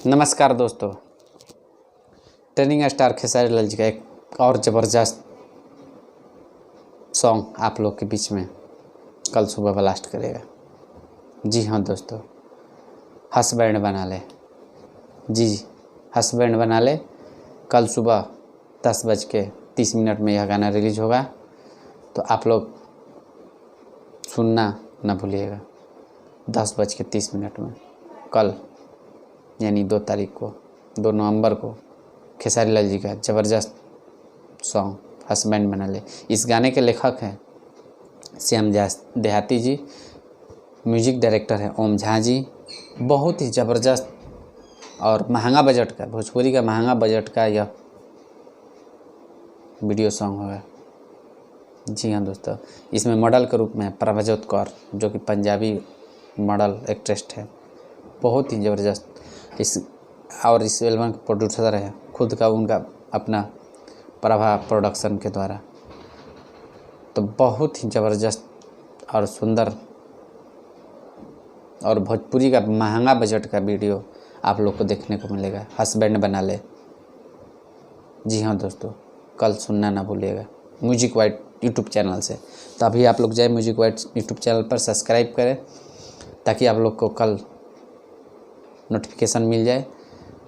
नमस्कार दोस्तों, training star Khesari Lal ji का एक और ज़बरदस्त सॉन्ग आप लोग के बीच में कल सुबह ब्लास्ट करेगा। जी हाँ दोस्तों, हसबैंड बना ले। जी हसबैंड बना ले। कल सुबह 10:30 में यह गाना रिलीज़ होगा, तो आप लोग सुनना ना भूलिएगा। 10:30 में कल यानी 2 तारीख को, 2 नवंबर को खेसारी लाल जी का ज़बरदस्त सॉन्ग हसबैंड बना ले। इस गाने के लेखक हैं श्याम देहाती जी, म्यूजिक डायरेक्टर हैं ओम झा जी। बहुत ही ज़बरदस्त और महंगा बजट का, भोजपुरी का महंगा बजट का यह वीडियो सॉन्ग होगा। जी हाँ दोस्तों, इसमें मॉडल के रूप में प्रभजोत कौर, जो कि पंजाबी मॉडल एक्ट्रेस है, बहुत ही ज़बरदस्त इस एल्बम के प्रोड्यूसर है खुद का उनका अपना प्रभा प्रोडक्शन के द्वारा। तो बहुत ही ज़बरदस्त और सुंदर और भोजपुरी का महंगा बजट का वीडियो आप लोग को देखने को मिलेगा। हसबैंड बना ले। जी हाँ दोस्तों, कल सुनना ना भूलिएगा म्यूजिक वाइट यूट्यूब चैनल से। तो अभी आप लोग जाए म्यूजिक वाइट यूट्यूब चैनल पर सब्सक्राइब करें, ताकि आप लोग को कल नोटिफिकेशन मिल जाए।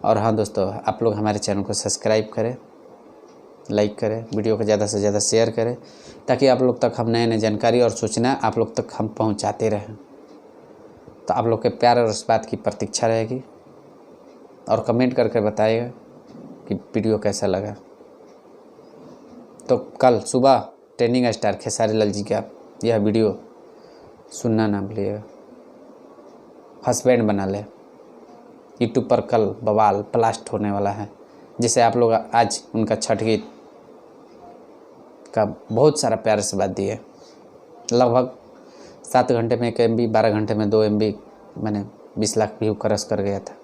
और हाँ दोस्तों, आप लोग हमारे चैनल को सब्सक्राइब करें, लाइक करें, वीडियो को ज़्यादा से ज़्यादा शेयर करें, ताकि आप लोग तक हम नए जानकारी और सूचना आप लोग तक हम पहुंचाते रहें। तो आप लोग के प्यार और इस बात की प्रतीक्षा रहेगी, और कमेंट करके बताइएगा कि वीडियो कैसा लगा। तो कल सुबह ट्रेनिंग स्टार खेसारी लाल जी का यह वीडियो सुनना ना भूलिएगा। हसबैंड बना ले। यूट्यूब पर कल बवाल ब्लास्ट होने वाला है, जिसे आप लोग आज उनका छठ गीत का बहुत सारा प्यार से बात दिए। लगभग 7 घंटे में 1 MB, 12 घंटे में 2 MB, मैंने 20 लाख व्यू क्रॉस कर गया था।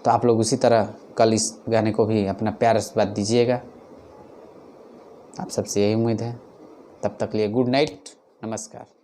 तो आप लोग उसी तरह कल इस गाने को भी अपना प्यार से बात दीजिएगा। आप सबसे यही उम्मीद है। तब तक लिए गुड नाइट, नमस्कार।